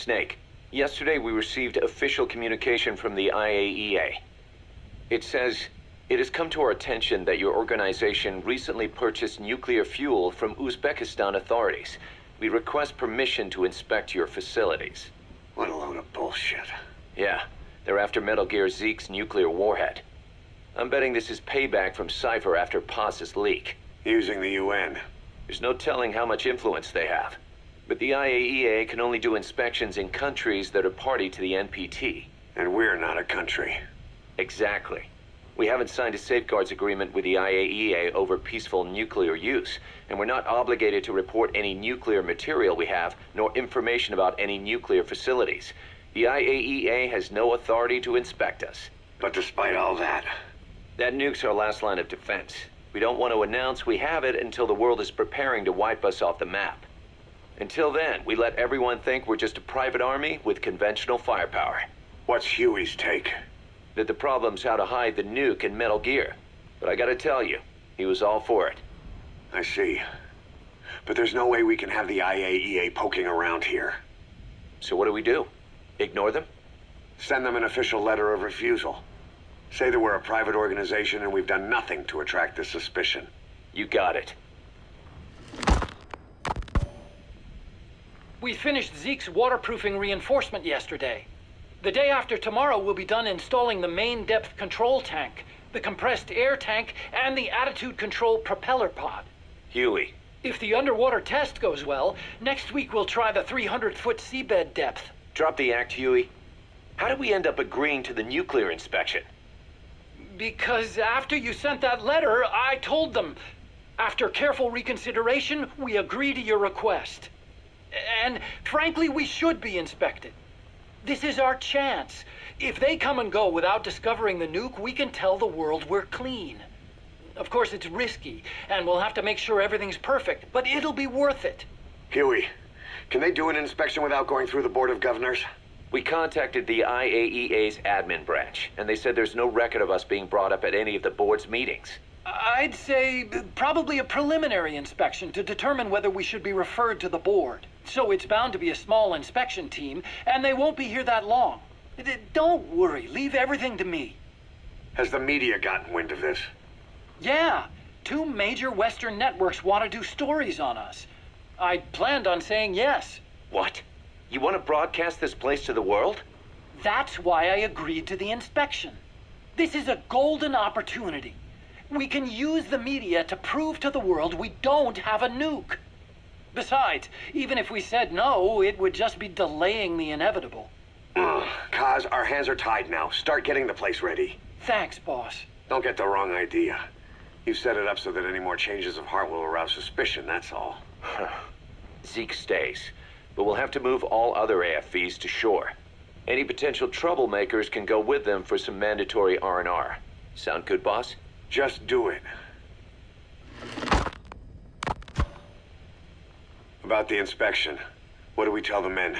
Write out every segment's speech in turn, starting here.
Snake, yesterday we received official communication from the IAEA. It says, it has come to our attention that your organization recently purchased nuclear fuel from Uzbekistan authorities. We request permission to inspect your facilities. What a load of bullshit. Yeah, they're after Metal Gear Zeke's nuclear warhead. I'm betting this is payback from Cypher after Paz's leak. Using the UN. There's no telling how much influence they have. But the IAEA can only do inspections in countries that are party to the NPT. And we're not a country. Exactly. We haven't signed a safeguards agreement with the IAEA over peaceful nuclear use, and we're not obligated to report any nuclear material we have, nor information about any nuclear facilities. The IAEA has no authority to inspect us. But despite all that... That nuke's our last line of defense. We don't want to announce we have it until the world is preparing to wipe us off the map. Until then, we let everyone think we're just a private army with conventional firepower. What's Huey's take? That the problem's how to hide the nuke in Metal Gear. But I gotta tell you, he was all for it. I see. But there's no way we can have the IAEA poking around here. So what do we do? Ignore them? Send them an official letter of refusal. Say that we're a private organization and we've done nothing to attract this suspicion. You got it. We finished Zeke's waterproofing reinforcement yesterday. The day after tomorrow, we'll be done installing the main depth control tank, the compressed air tank, and the attitude control propeller pod. Huey. If the underwater test goes well, next week we'll try the 300-foot seabed depth. Drop the act, Huey. How did we end up agreeing to the nuclear inspection? Because after you sent that letter, I told them. After careful reconsideration, we agree to your request. And frankly, we should be inspected. This is our chance. If they come and go without discovering the nuke, we can tell the world we're clean. Of course, it's risky, and we'll have to make sure everything's perfect, but it'll be worth it. Huey, can they do an inspection without going through the Board of Governors? We contacted the IAEA's admin branch, and they said there's no record of us being brought up at any of the board's meetings. I'd say probably a preliminary inspection to determine whether we should be referred to the board. So it's bound to be a small inspection team, and they won't be here that long. Don't worry, leave everything to me. Has the media gotten wind of this? Yeah, 2 major Western networks want to do stories on us. I planned on saying yes. What? You want to broadcast this place to the world? That's why I agreed to the inspection. This is a golden opportunity. We can use the media to prove to the world we don't have a nuke. Besides, even if we said no, it would just be delaying the inevitable. Kaz, our hands are tied now. Start getting the place ready. Thanks, boss. Don't get the wrong idea. You've set it up so that any more changes of heart will arouse suspicion, that's all. Zeke stays, but we'll have to move all other AFVs to shore. Any potential troublemakers can go with them for some mandatory R&R. Sound good, boss? Just do it. About the inspection, what do we tell the men?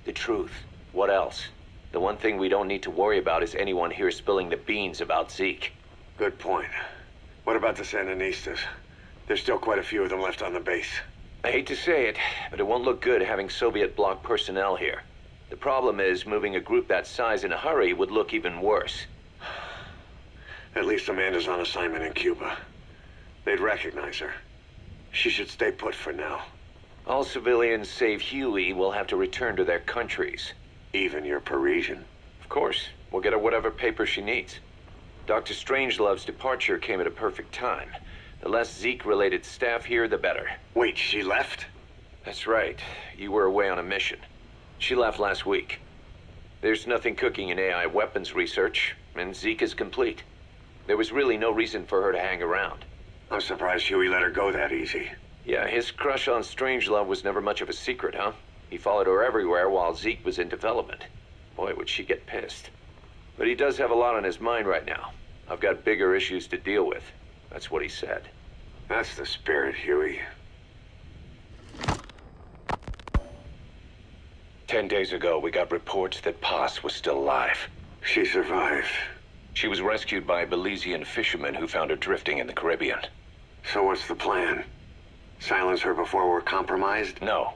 The truth. What else? The one thing we don't need to worry about is anyone here spilling the beans about Zeke. Good point. What about the Sandinistas? There's still quite a few of them left on the base. I hate to say it, but it won't look good having Soviet bloc personnel here. The problem is, moving a group that size in a hurry would look even worse. At least Amanda's on assignment in Cuba. They'd recognize her. She should stay put for now. All civilians save Huey will have to return to their countries. Even your Parisian? Of course. We'll get her whatever paper she needs. Dr. Strangelove's departure came at a perfect time. The less Zeke-related staff here, the better. Wait, she left? That's right. You were away on a mission. She left last week. There's nothing cooking in AI weapons research, and Zeke is complete. There was really no reason for her to hang around. I'm surprised Huey let her go that easy. Yeah, his crush on Strangelove was never much of a secret, huh? He followed her everywhere while Zeke was in development. Boy, would she get pissed. But he does have a lot on his mind right now. I've got bigger issues to deal with. That's what he said. That's the spirit, Huey. 10 days ago, we got reports that Paz was still alive. She survived. She was rescued by Belizean fishermen who found her drifting in the Caribbean. So what's the plan? Silence her before we're compromised? No.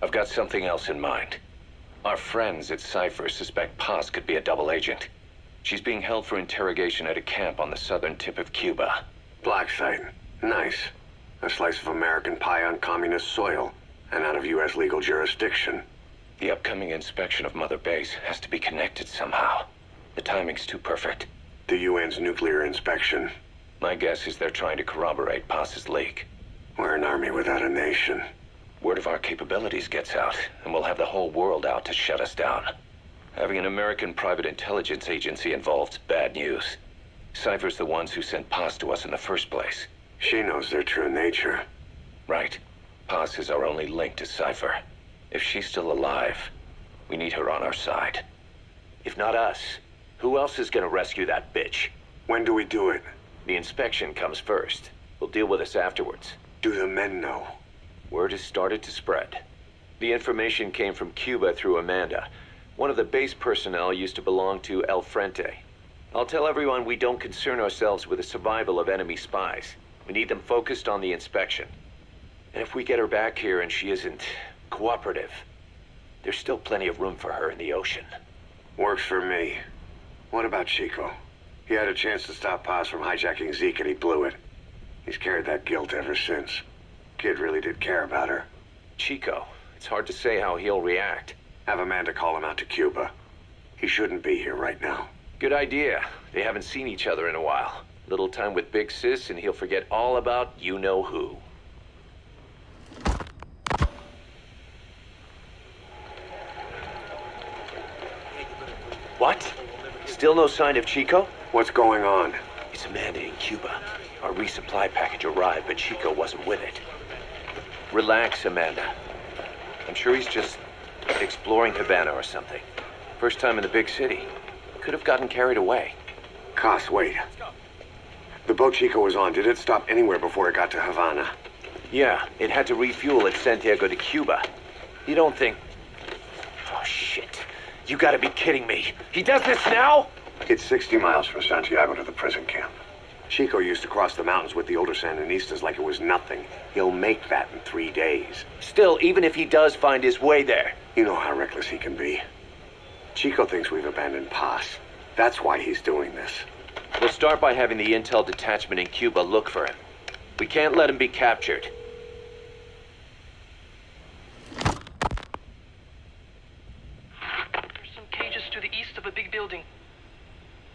I've got something else in mind. Our friends at Cypher suspect Paz could be a double agent. She's being held for interrogation at a camp on the southern tip of Cuba. Black site. Nice. A slice of American pie on communist soil, and out of U.S. legal jurisdiction. The upcoming inspection of Mother Base has to be connected somehow. The timing's too perfect. The UN's nuclear inspection. My guess is they're trying to corroborate Paz's leak. We're an army without a nation. Word of our capabilities gets out, and we'll have the whole world out to shut us down. Having an American private intelligence agency involved's bad news. Cypher's the ones who sent Paz to us in the first place. She knows their true nature. Right. Paz is our only link to Cypher. If she's still alive, we need her on our side. If not us, who else is gonna rescue that bitch? When do we do it? The inspection comes first. We'll deal with this afterwards. Do the men know? Word has started to spread. The information came from Cuba through Amanda. One of the base personnel used to belong to El Frente. I'll tell everyone we don't concern ourselves with the survival of enemy spies. We need them focused on the inspection. And if we get her back here and she isn't cooperative, there's still plenty of room for her in the ocean. Works for me. What about Chico? He had a chance to stop Paz from hijacking Zeke and he blew it. He's carried that guilt ever since. Kid really did care about her. Chico, it's hard to say how he'll react. Have Amanda call him out to Cuba. He shouldn't be here right now. Good idea. They haven't seen each other in a while. Little time with Big Sis and he'll forget all about you-know-who. What? Still no sign of Chico? What's going on? It's Amanda in Cuba. Our resupply package arrived, but Chico wasn't with it. Relax, Amanda. I'm sure he's just exploring Havana or something. First time in the big city. Could have gotten carried away. Cos, wait. The boat Chico was on, did it stop anywhere before it got to Havana? Yeah, it had to refuel at Santiago de Cuba. You don't think... Oh, shit. You gotta be kidding me. He does this now? It's 60 miles from Santiago to the prison camp. Chico used to cross the mountains with the older Sandinistas like it was nothing. He'll make that in 3 days. Still, even if he does find his way there... You know how reckless he can be. Chico thinks we've abandoned Paz. That's why he's doing this. We'll start by having the intel detachment in Cuba look for him. We can't let him be captured. There's some cages to the east of a big building.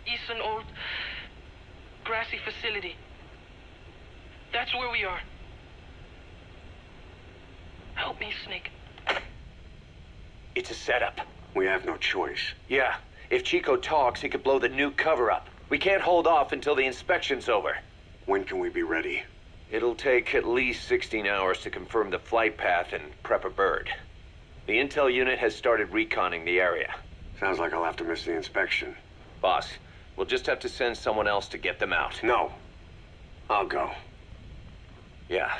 East an old grassy facility. That's where we are. Help me, Snake. It's a setup. We have no choice. Yeah, if Chico talks, he could blow the nuke cover up. We can't hold off until the inspection's over. When can we be ready? It'll take at least 16 hours to confirm the flight path and prep a bird. The intel unit has started reconning the area. Sounds like I'll have to miss the inspection. Boss, we'll just have to send someone else to get them out. No. I'll go. Yeah,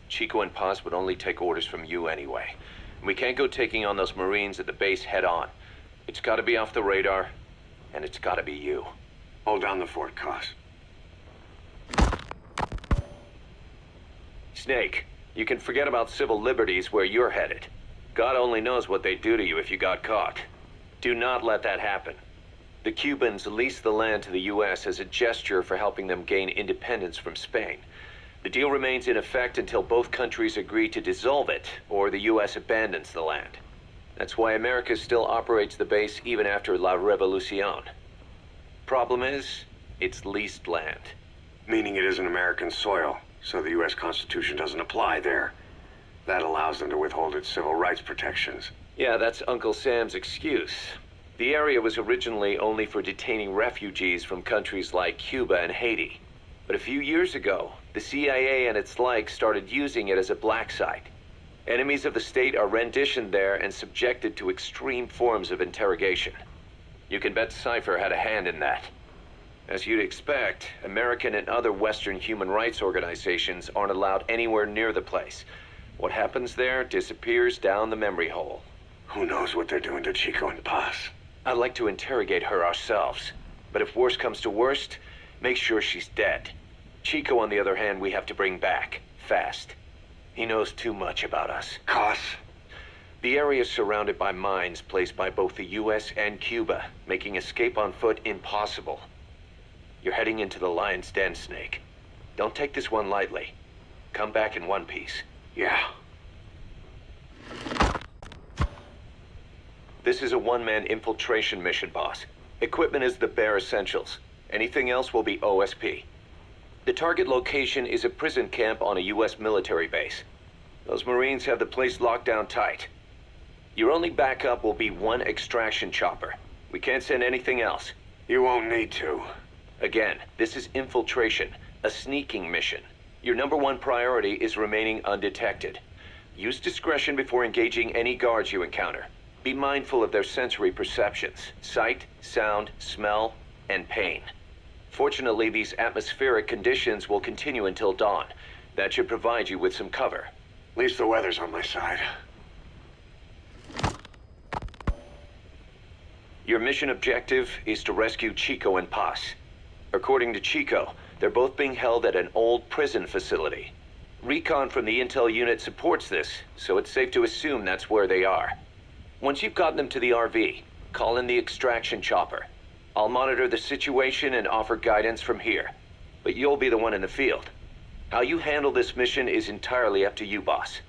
Chico and Paz would only take orders from you anyway. We can't go taking on those Marines at the base head on. It's gotta be off the radar, and it's gotta be you. Hold down the fort, Cos. Snake, you can forget about civil liberties where you're headed. God only knows what they'd do to you if you got caught. Do not let that happen. The Cubans leased the land to the U.S. as a gesture for helping them gain independence from Spain. The deal remains in effect until both countries agree to dissolve it, or the U.S. abandons the land. That's why America still operates the base even after La Revolucion. Problem is, it's leased land. Meaning it isn't American soil, so the U.S. Constitution doesn't apply there. That allows them to withhold its civil rights protections. Yeah, that's Uncle Sam's excuse. The area was originally only for detaining refugees from countries like Cuba and Haiti. But a few years ago, the CIA and its like started using it as a black site. Enemies of the state are renditioned there and subjected to extreme forms of interrogation. You can bet Cypher had a hand in that. As you'd expect, American and other Western human rights organizations aren't allowed anywhere near the place. What happens there disappears down the memory hole. Who knows what they're doing to Chico and Paz? I'd like to interrogate her ourselves. But if worst comes to worst, make sure she's dead. Chico, on the other hand, we have to bring back. Fast. He knows too much about us. Cos? The area is surrounded by mines placed by both the US and Cuba, making escape on foot impossible. You're heading into the Lion's Den, Snake. Don't take this one lightly. Come back in one piece. Yeah. This is a one-man infiltration mission, boss. Equipment is the bare essentials. Anything else will be OSP. The target location is a prison camp on a US military base. Those Marines have the place locked down tight. Your only backup will be one extraction chopper. We can't send anything else. You won't need to. Again, this is infiltration, a sneaking mission. Your #1 priority is remaining undetected. Use discretion before engaging any guards you encounter. Be mindful of their sensory perceptions: sight, sound, smell, and pain. Fortunately, these atmospheric conditions will continue until dawn. That should provide you with some cover. At least the weather's on my side. Your mission objective is to rescue Chico and Paz. According to Chico, they're both being held at an old prison facility. Recon from the intel unit supports this, so it's safe to assume that's where they are. Once you've gotten them to the RV, call in the extraction chopper. I'll monitor the situation and offer guidance from here, but you'll be the one in the field. How you handle this mission is entirely up to you, boss.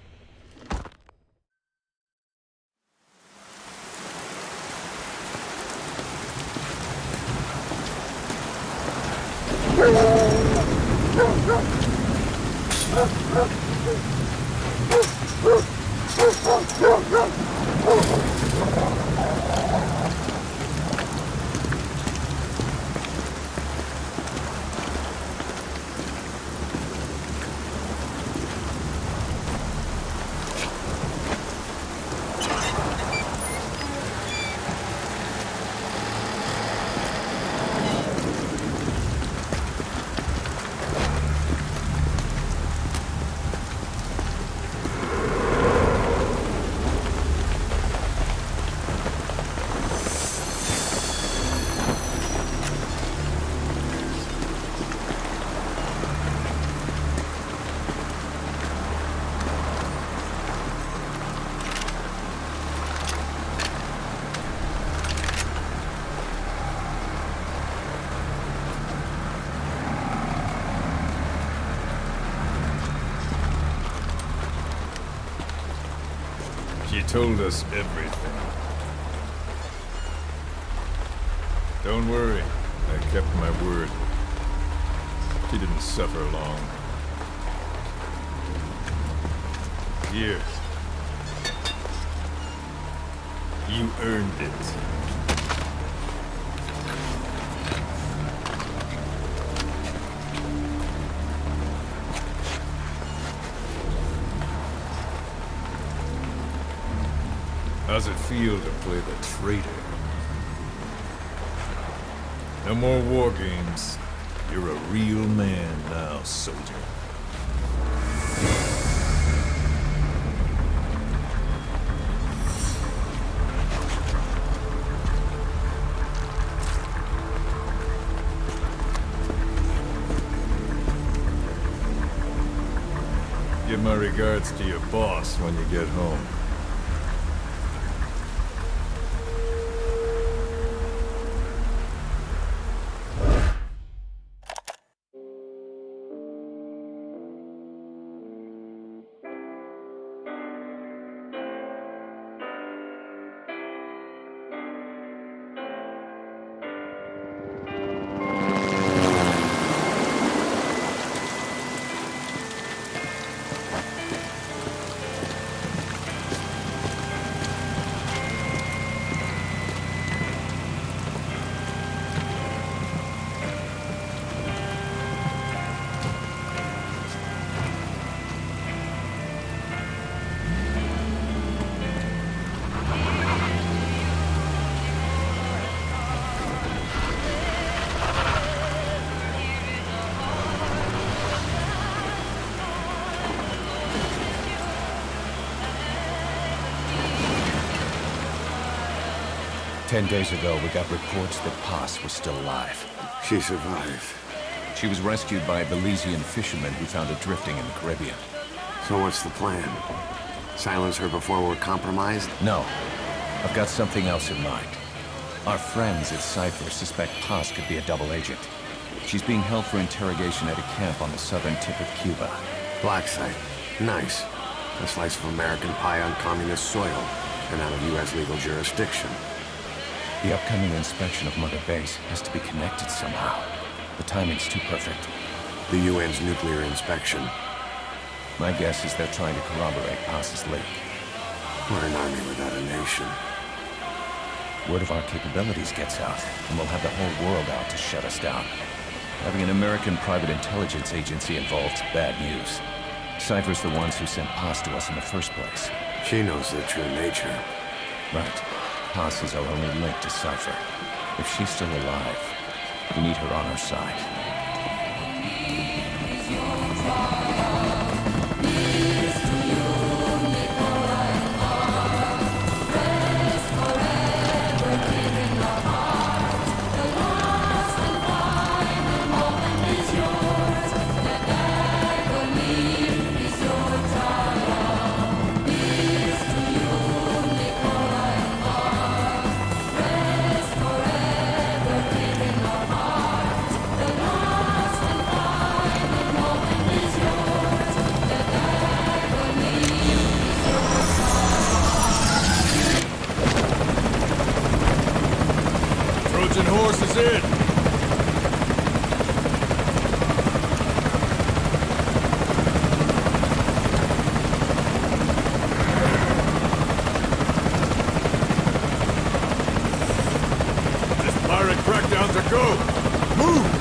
She told us everything. Don't worry, I kept my word. She didn't suffer long. Here. You earned it. How's it feel to play the traitor? No more war games. You're a real man now, soldier. Give my regards to your boss when you get home. "10 days ago, we got reports that Paz was still alive. She survived. She was rescued by a Belizean fisherman who found her drifting in the Caribbean. So what's the plan? Silence her before we're compromised? No. I've got something else in mind. Our friends at Cypher suspect Paz could be a double agent. She's being held for interrogation at a camp on the southern tip of Cuba. Black site. Nice. A slice of American pie on communist soil, and out of U.S. legal jurisdiction. The upcoming inspection of Mother Base has to be connected somehow. The timing's too perfect. The UN's nuclear inspection. My guess is they're trying to corroborate Paz's leak. We're an army without a nation. Word of our capabilities gets out, and we'll have the whole world out to shut us down. Having an American private intelligence agency involved's bad news. Cypher's the ones who sent Paz to us in the first place. She knows their true nature. Right. Paz is our only link to Cypher. If she's still alive, we need her on our side. Trojan horse is in! This pirate crackdown's a go! Move!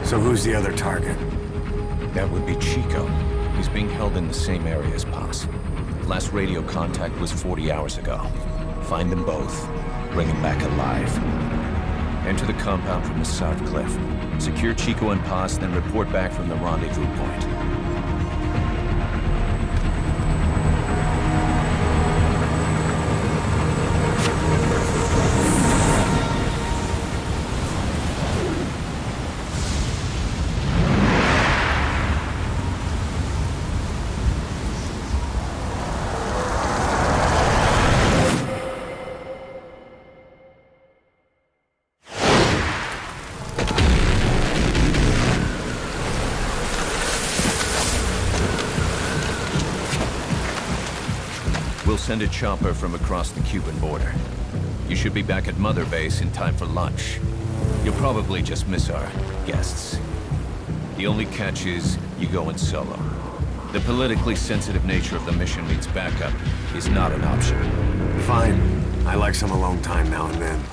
So who's the other target? That would be Chico. He's being held in the same area as Paz. Last radio contact was 40 hours ago. Find them both. Bring them back alive. Enter the compound from the south cliff. Secure Chico and Paz, then report back from the rendezvous point. We'll send a chopper from across the Cuban border. You should be back at Mother Base in time for lunch. You'll probably just miss our guests. The only catch is you go in solo. The politically sensitive nature of the mission means backup is not an option. Fine. I like some alone time now and then.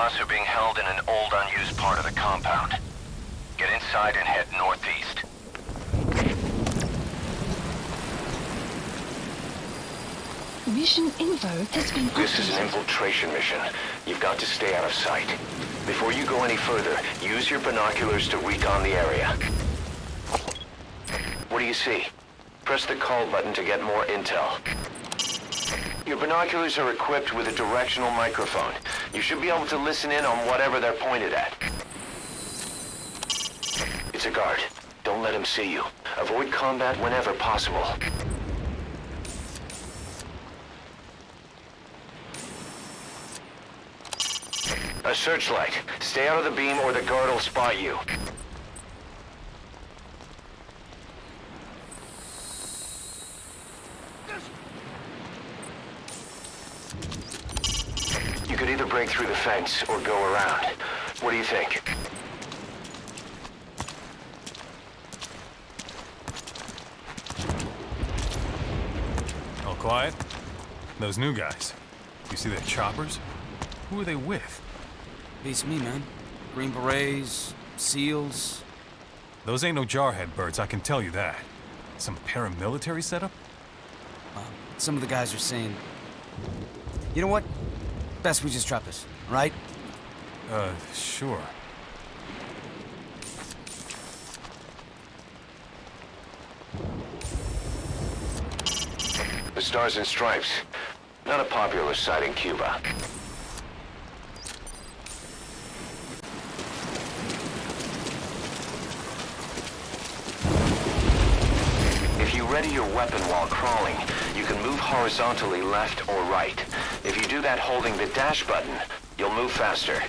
Paz are being held in an old unused part of the compound. Get inside and head northeast. Mission info has been This is an updated. infiltration mission. You've got to stay out of sight. Before you go any further, use your binoculars to recon the area. What do you see? Press the call button to get more intel. Your binoculars are equipped with a directional microphone. You should be able to listen in on whatever they're pointed at. It's a guard. Don't let him see you. Avoid combat whenever possible. A searchlight. Stay out of the beam or the guard will spot you. You could either break through the fence or go around. What do you think? All quiet? Those new guys. You see their choppers? Who are they with? Beats me, man. Green Berets, SEALs. Those ain't no jarhead birds, I can tell you that. Some paramilitary setup? Some of the guys are saying... You know what? Best we just drop this, all right? Sure. The Stars and Stripes. Not a popular sight in Cuba. If you ready your weapon while crawling, you can move horizontally left or right. If you do that holding the dash button, you'll move faster.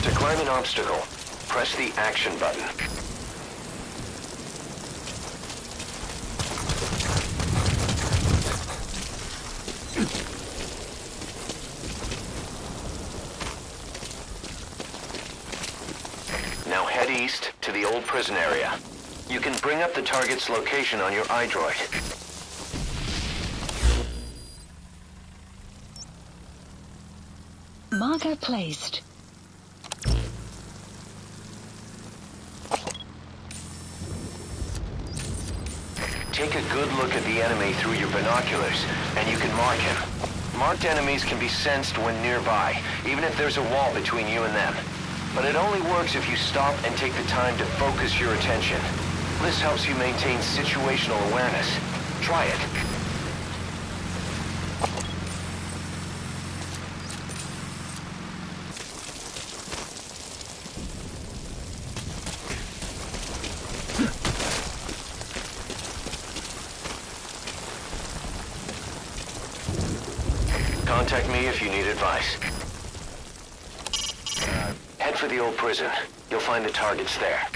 To climb an obstacle, press the action button. Now head east to the old prison area. You can bring up the target's location on your iDroid. Marker placed. Take a good look at the enemy through your binoculars, and you can mark him. Marked enemies can be sensed when nearby, even if there's a wall between you and them. But it only works if you stop and take the time to focus your attention. This helps you maintain situational awareness. Try it. Contact me if you need advice. Head for the old prison. You'll find the targets there.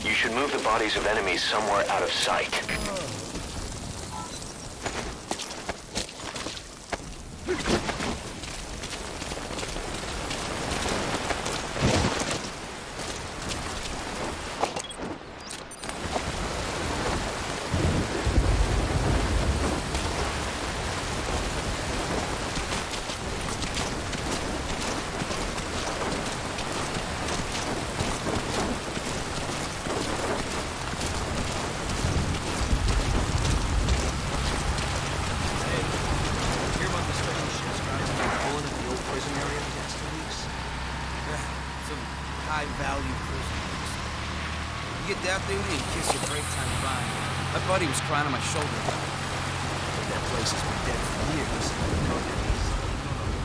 You should move the bodies of enemies somewhere out of sight. High-value prisoners. You get down there and kiss your break time fine. My buddy was crying on my shoulder. That place has been dead for years.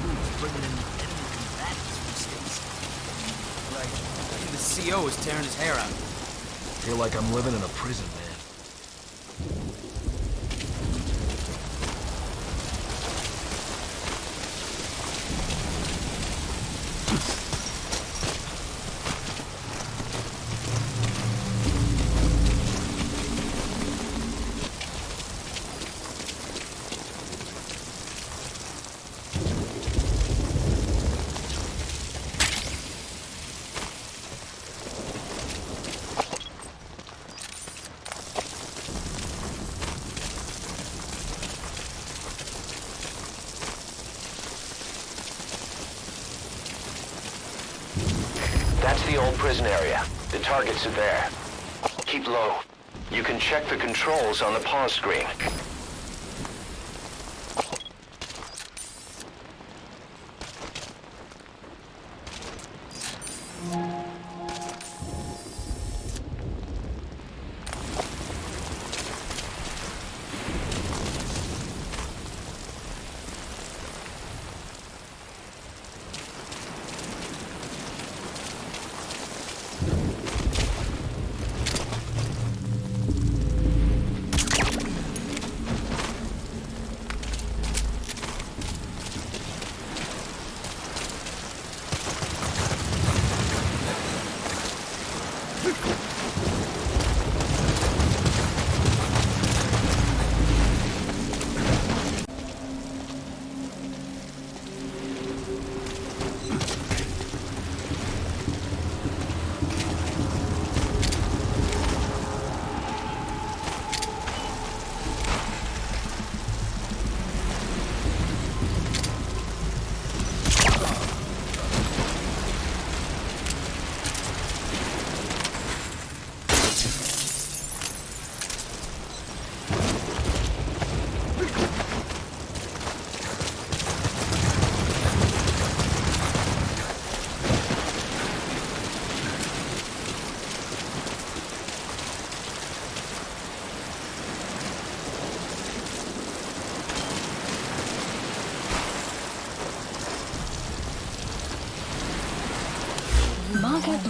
Who's bringing in enemy combatants from states? Right. The CO is tearing his hair out. Feel like I'm living in a prison, man. That's the old prison area. The targets are there. Keep low. You can check the controls on the pause screen.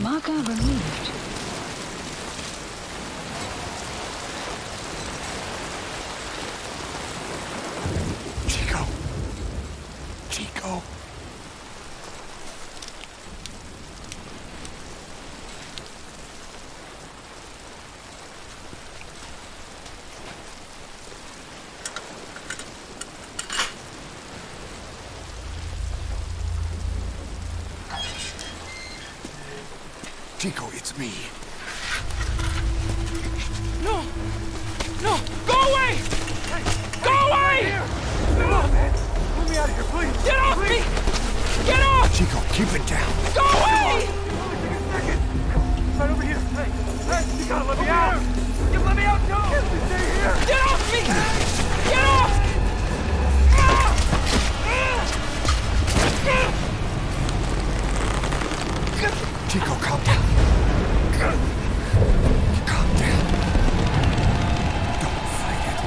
Marker removed. Chico. Chico. Chico, it's me. No! No! Go away! Go away! Come on, man. Let me out of here, please. Get off me! Get off! Chico, keep it down. Go away! Right over here. Hey, you gotta let me out. You let me out, too. Stay here. Get off me! Get off! Chico, calm down. Calm down. Don't fight it.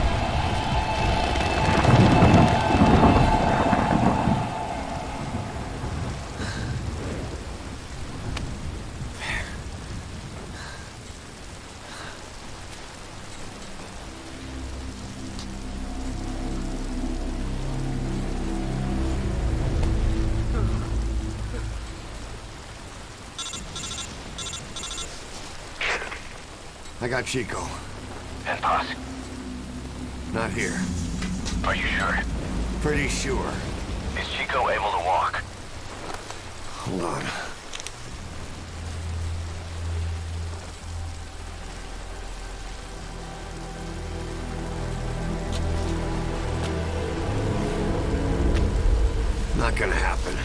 I got Chico. And Paz? Not here. Are you sure? Pretty sure. Is Chico able to walk? Hold on. Not gonna happen.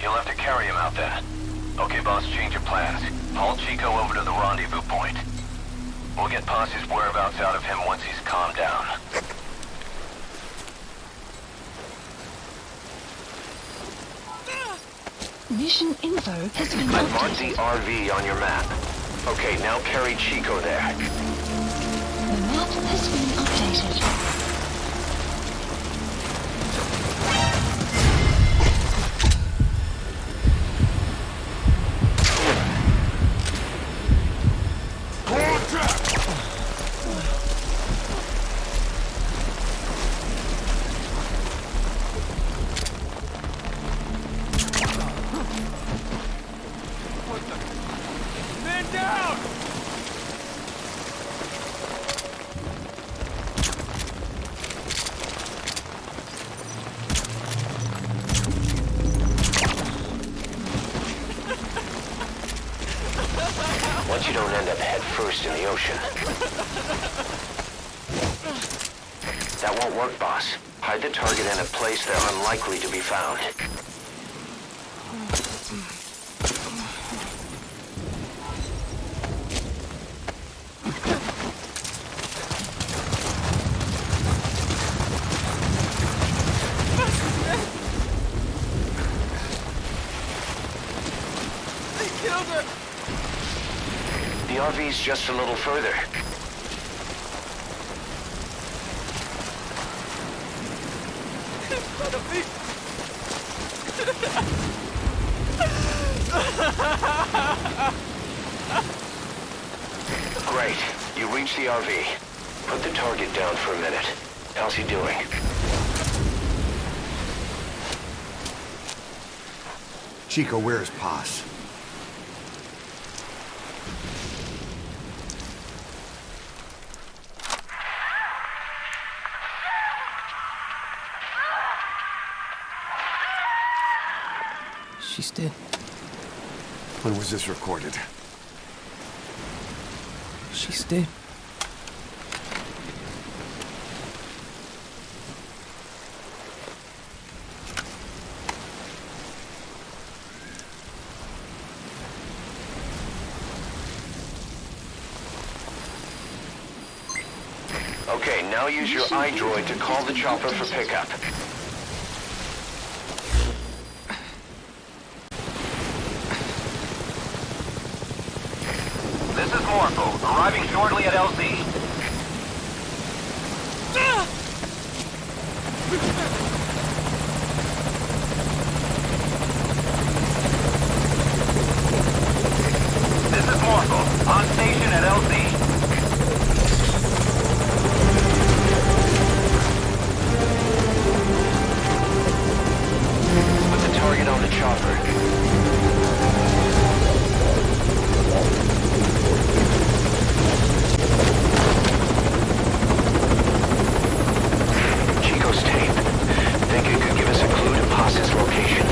You'll have to carry him out then. Okay, boss, change your plans. Haul Chico over to the rendezvous point. We'll get Paz's whereabouts out of him once he's calmed down. Mission info has been I've marked the updated. RV on your map. Okay, now carry Chico there. The map has been updated. Once you don't end up head first in the ocean. That won't work, boss. Hide the target in a place they're unlikely to be found. The RV's just a little further. Great. You reached the RV. Put the target down for a minute. How's he doing? Chico, where's Paz? She's dead. When was this recorded? She's dead. Okay, now use your iDroid to call the chopper for pickup. This is Morpho, arriving shortly at LZ. This is Morpho, on station at LZ. Put the target on the chopper. Chico's tape. Think it could give us a clue to Paz's location.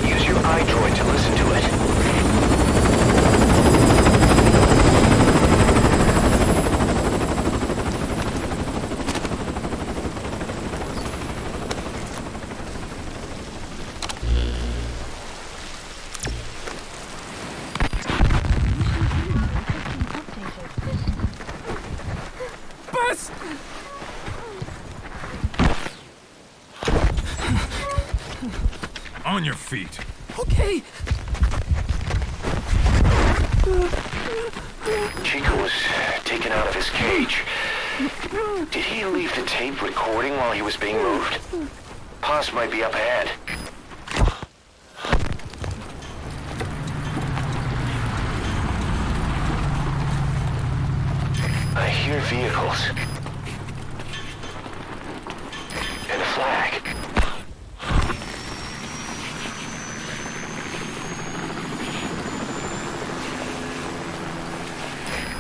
Use your iDroid to listen to it. Buzz! On your feet. Okay. Chico was taken out of his cage. Did he leave the tape recording while he was being moved? Paz might be up ahead. I hear vehicles. And a flag.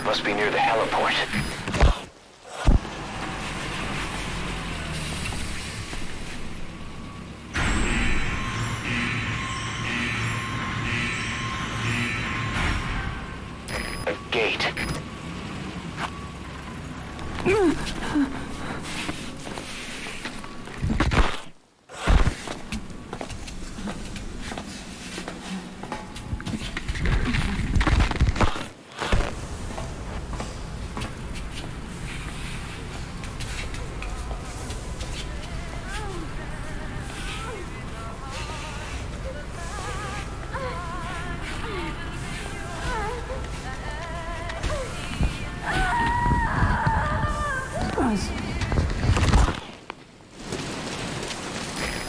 Must be near the heliport. A gate.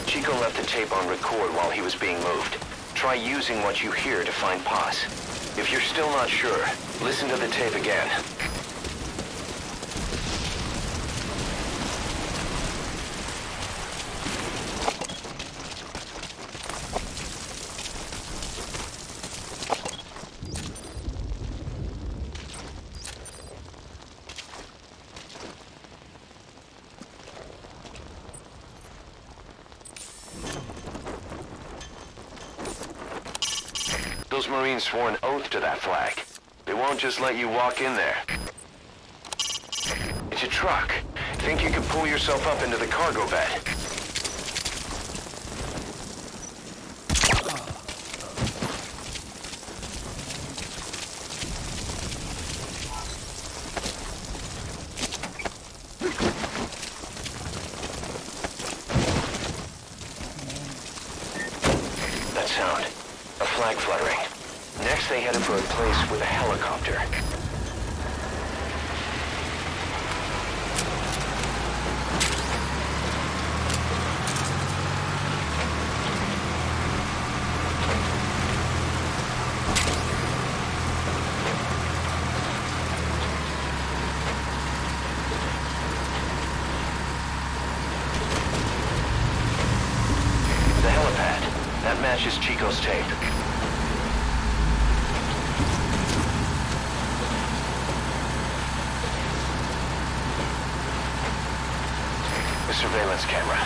Chico left the tape on record while he was being moved. Try using what you hear to find Paz. If you're still not sure, listen to the tape again. Those Marines swore an oath to that flag. They won't just let you walk in there. It's a truck. Think you can pull yourself up into the cargo bed? That sound. A flag fluttering. Next they headed for a place with a helicopter. The helipad. That matches Chico's tape. The surveillance camera.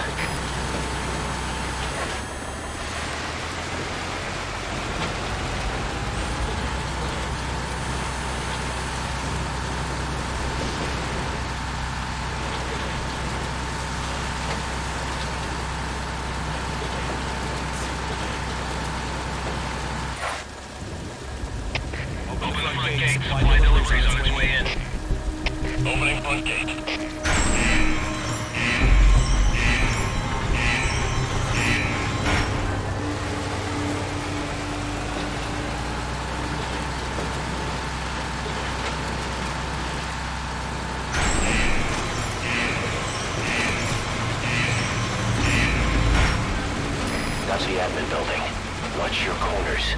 Open the front gate. Supply deliveries on its way in. Opening front gate. That's the admin building. Watch your corners.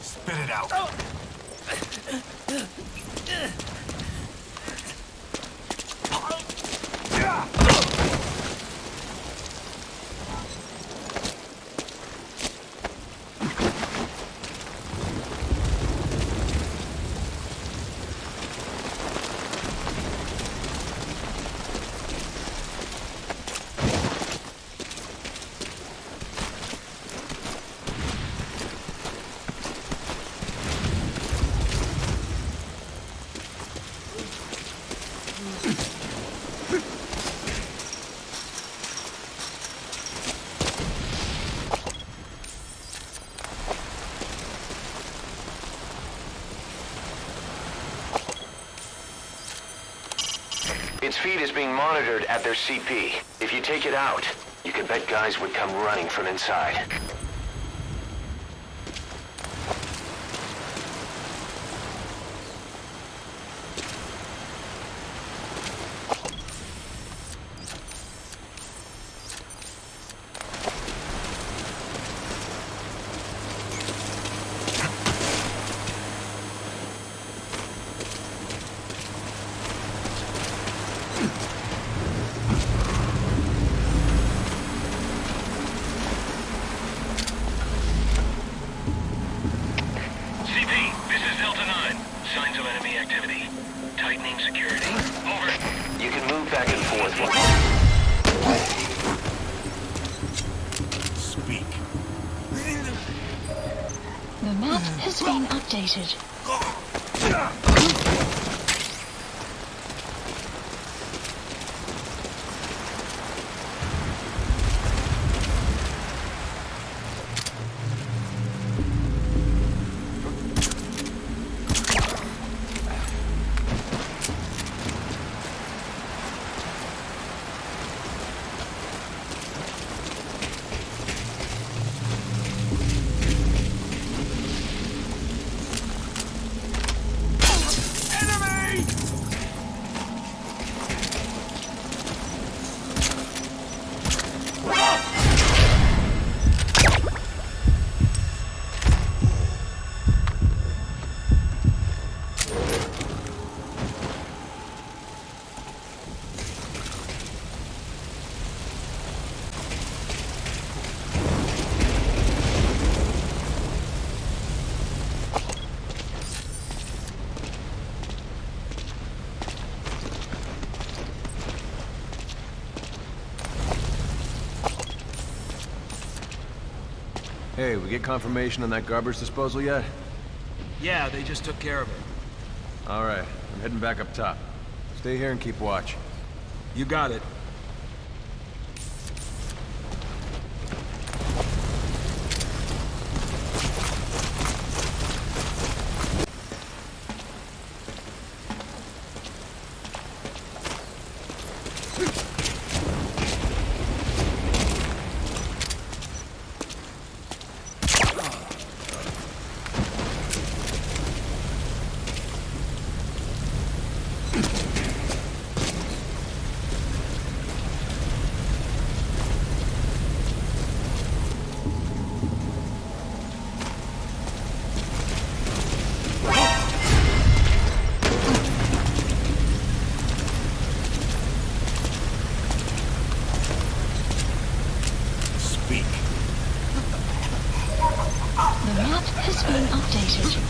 Spit it out. Its feed is being monitored at their CP. If you take it out, you can bet guys would come running from inside. Signs of enemy activity. Tightening security. Over. You can move back and forth. Speak. The map has been updated. Hey, we get confirmation on that garbage disposal yet? Yeah, they just took care of it. All right, I'm heading back up top. Stay here and keep watch. You got it. The map has been updated.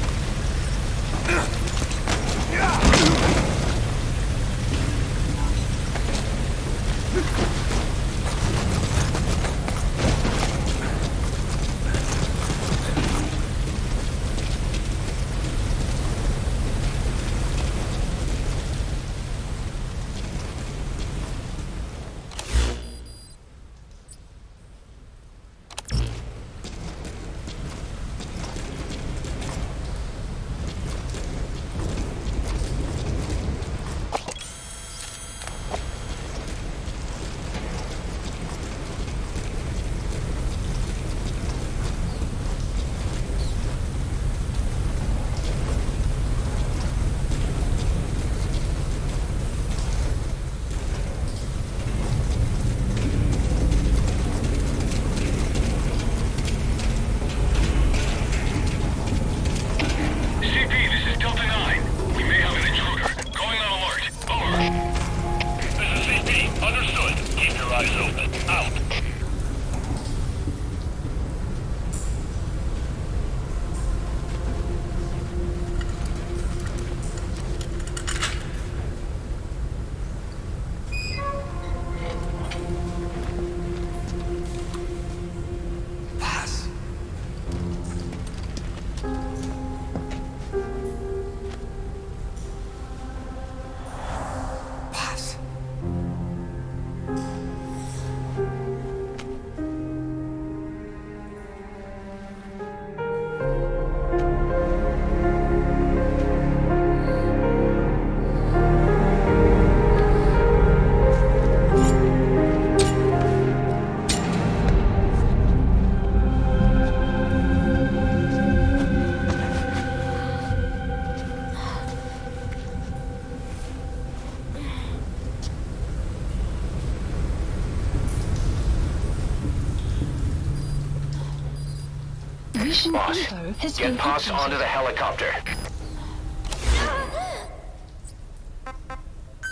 Boss, get Paz onto the helicopter.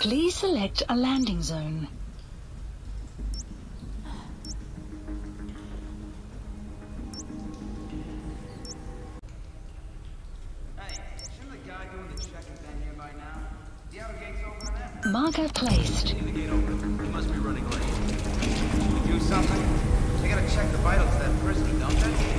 Please select a landing zone. Marker placed. He must be running late. We do something? They gotta check the vitals of that prisoner, don't they?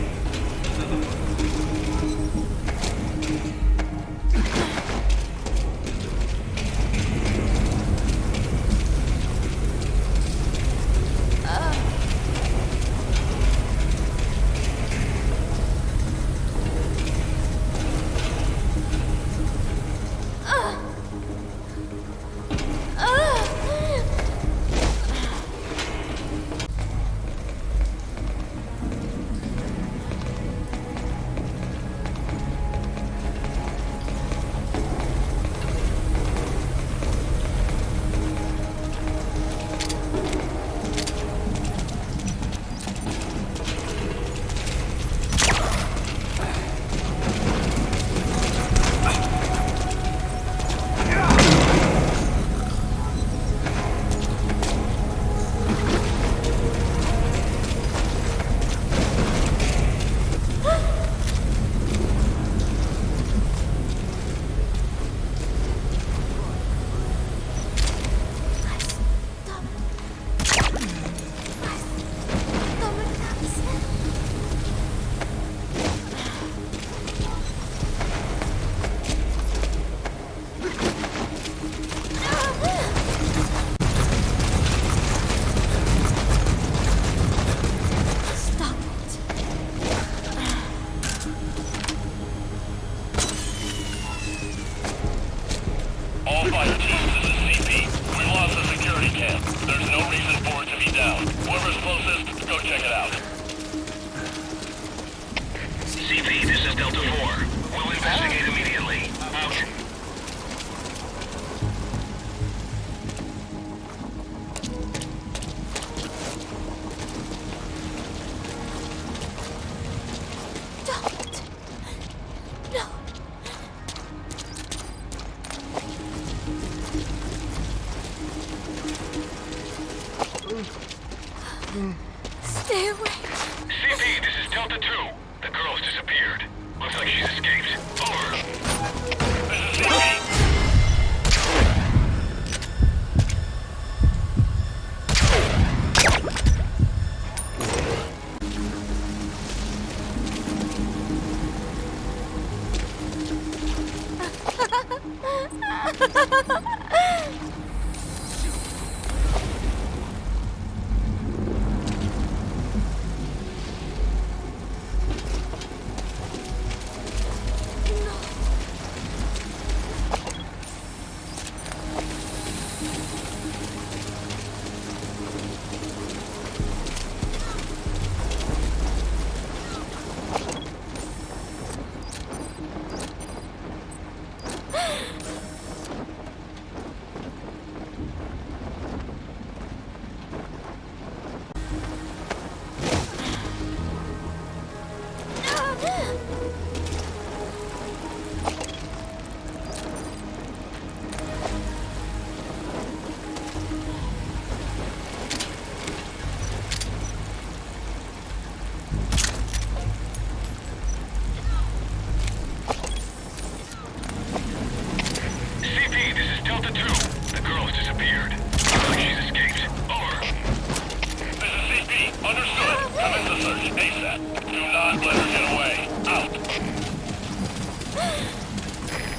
CP, this is Delta 4. We'll investigate immediately. Out. Stay away. CP, this is Delta 2. The girl's disappeared. Looks like she's escaped. Over. This is CP.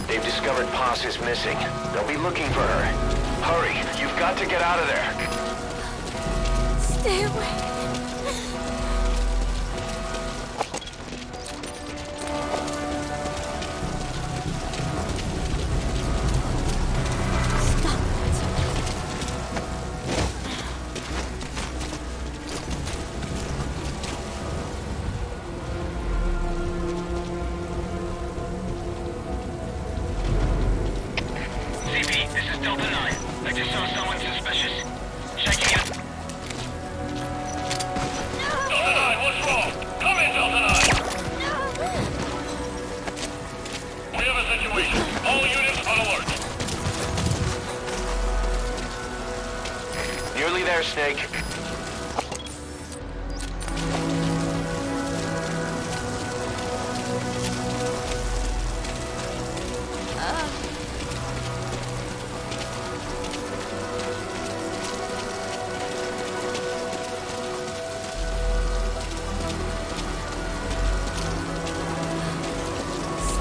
They've discovered Paz is missing. They'll be looking for her. Hurry, you've got to get out of there. Stay away. Nearly there, Snake.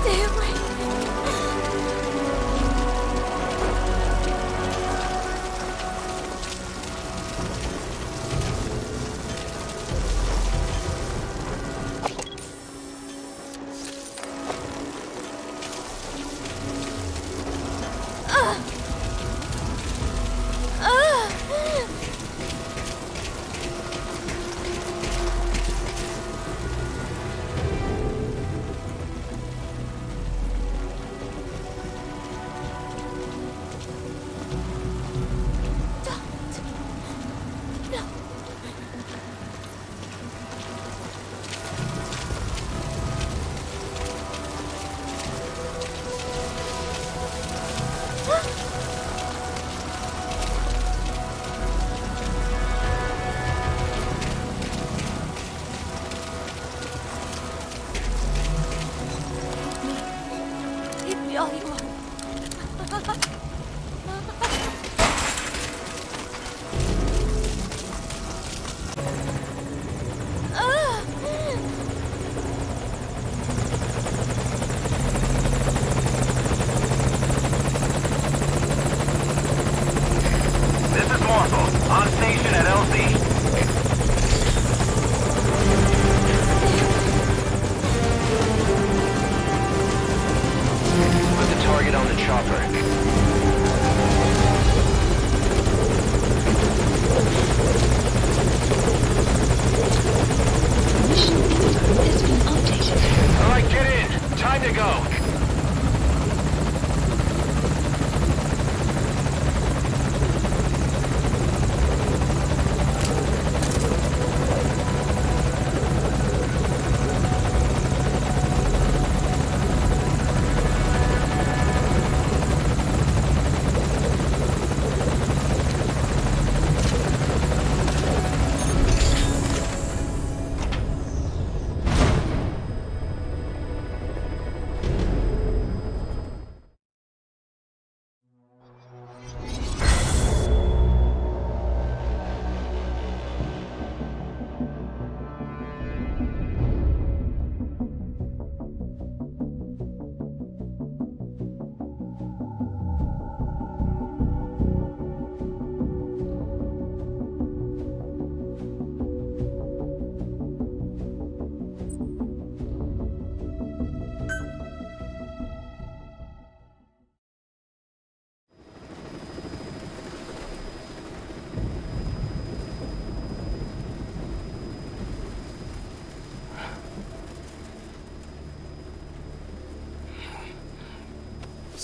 Stay away. Hit me all you want. This is Morpho, on station at LZ. With the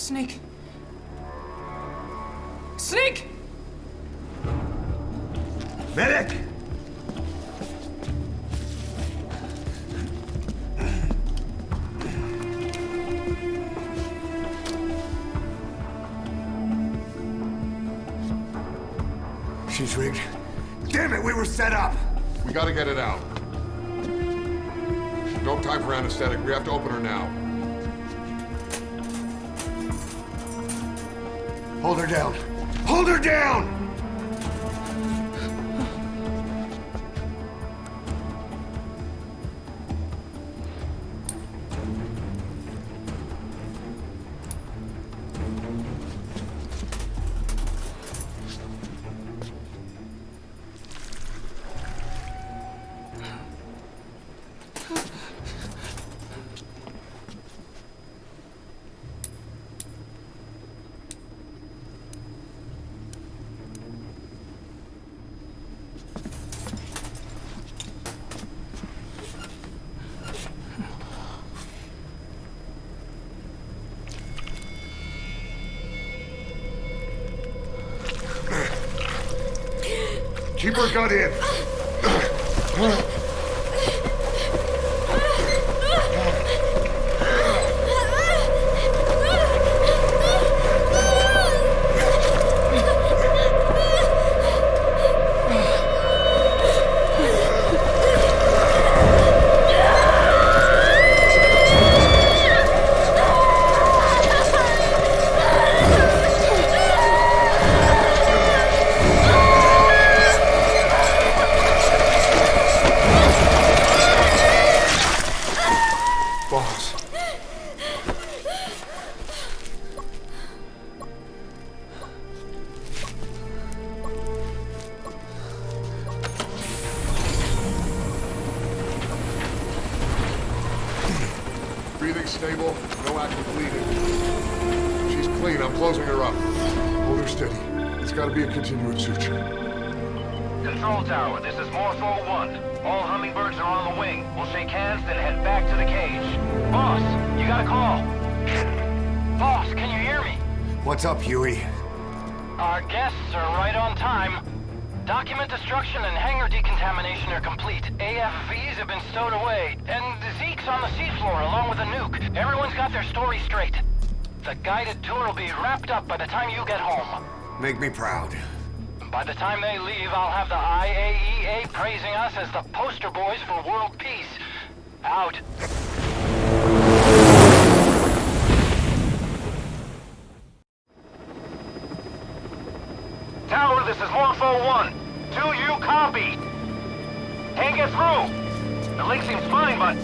Snake. Snake! Medic! She's rigged. Damn it, we were set up! We gotta get it out. No time for anesthetic. We have to open her now. Hold her down. Hold her down! Keep her gun in. Breathing stable, no active bleeding. She's clean, I'm closing her up. Hold her steady. It's gotta be a continuous suture. Control tower, this is Morpho 1. All hummingbirds are on the wing. We'll shake hands, then head back to the cage. Boss, you got a call. Boss, can you hear me? What's up, Huey? Our guests are right on time. Document destruction and hangar decontamination are complete. AFVs have been stowed away, and Zeke's on the seafloor along with a nuke. Everyone's got their story straight. The guided tour will be wrapped up by the time you get home. Make me proud. By the time they leave, I'll have the IAEA praising us as the poster boys for world peace. Out. Tower, this is Morpho 1. 2, you copy. Can't get through. The link seems fine, but...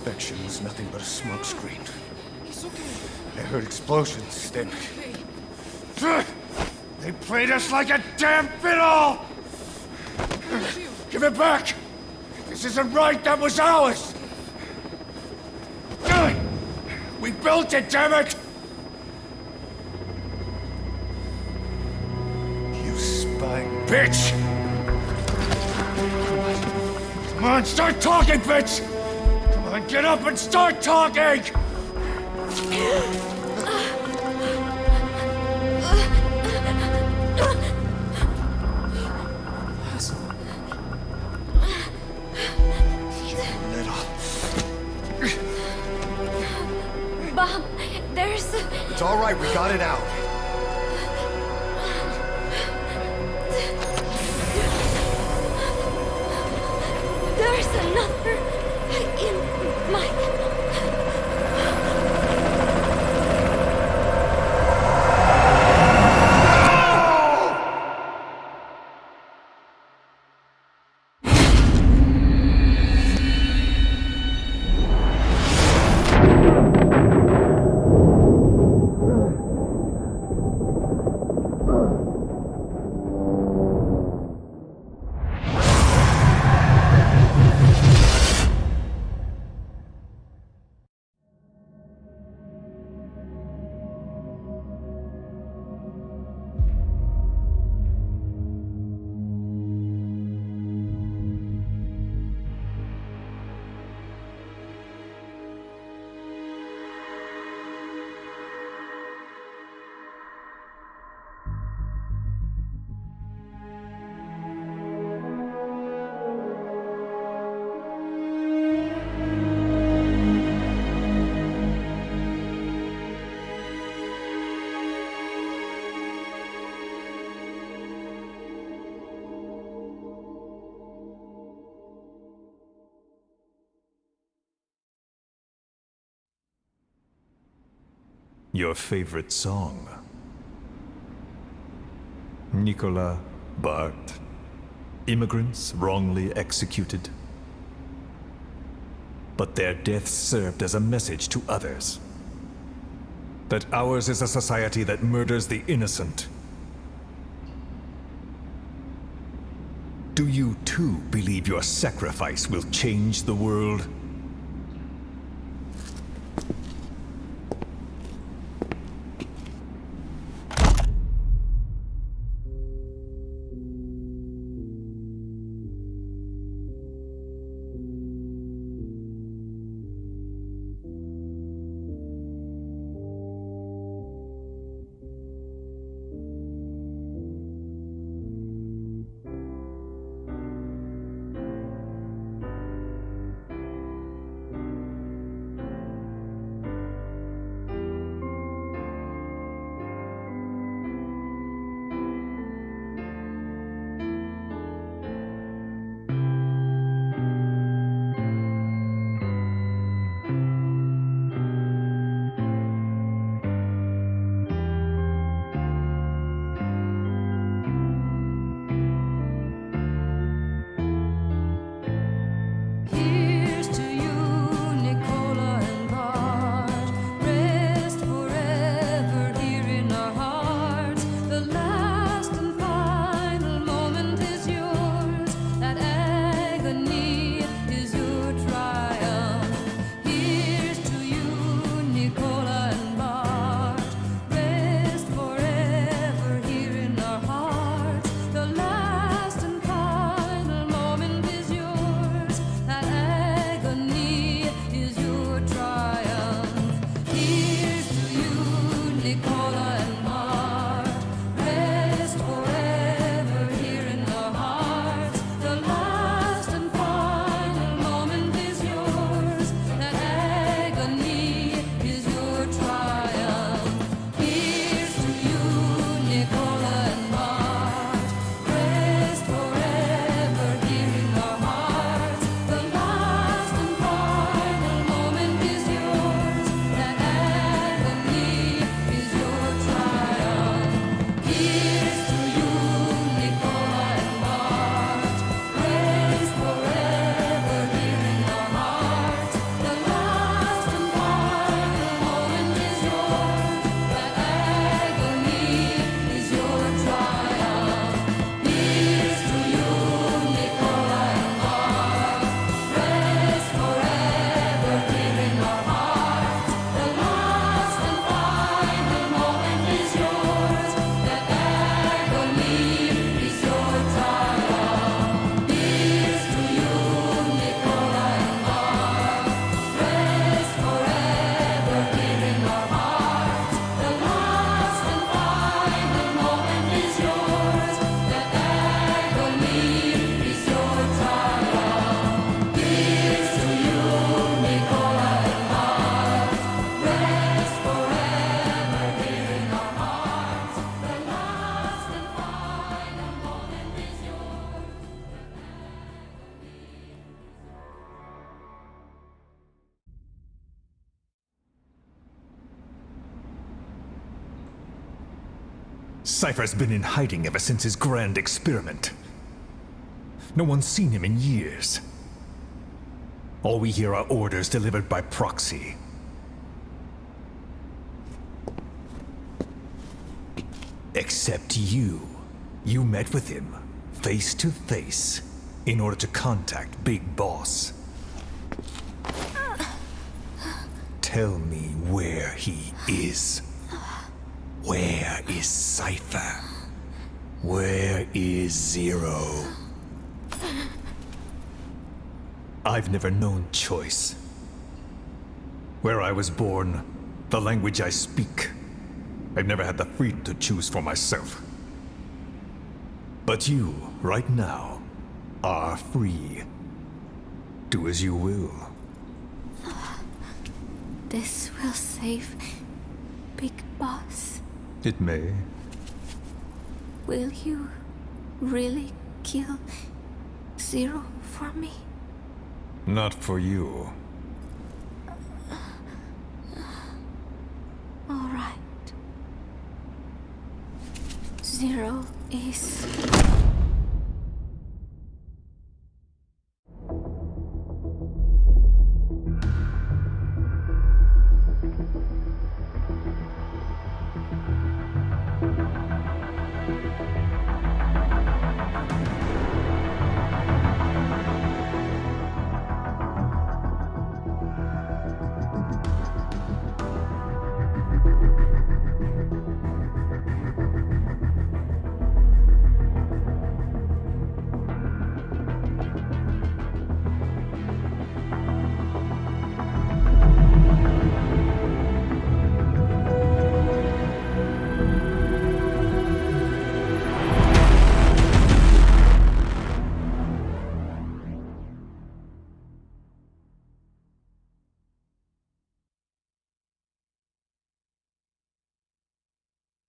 inspection was nothing but a smokescreen. It's okay. I heard explosions, then... Okay. They played us like a damn fiddle! Give it back! This isn't right, that was ours! We built it, damn it! You spying bitch! Come on, start talking, bitch! Come on, get up and start talking! Bob, there's... It's all right, we got it out. There's another in my... Your favorite song? Nicola, Bart, immigrants wrongly executed. But their deaths served as a message to others. That ours is a society that murders the innocent. Do you too believe your sacrifice will change the world? Cypher's been in hiding ever since his grand experiment. No one's seen him in years. All we hear are orders delivered by proxy. Except you. You met with him, face to face, in order to contact Big Boss. Tell me where he is. Where is Cypher? Where is Zero? I've never known choice. Where I was born, the language I speak, I've never had the freedom to choose for myself. But you, right now, are free. Do as you will. This will save Big Boss. It may. Will you really kill Zero for me? Not for you. All right. Zero is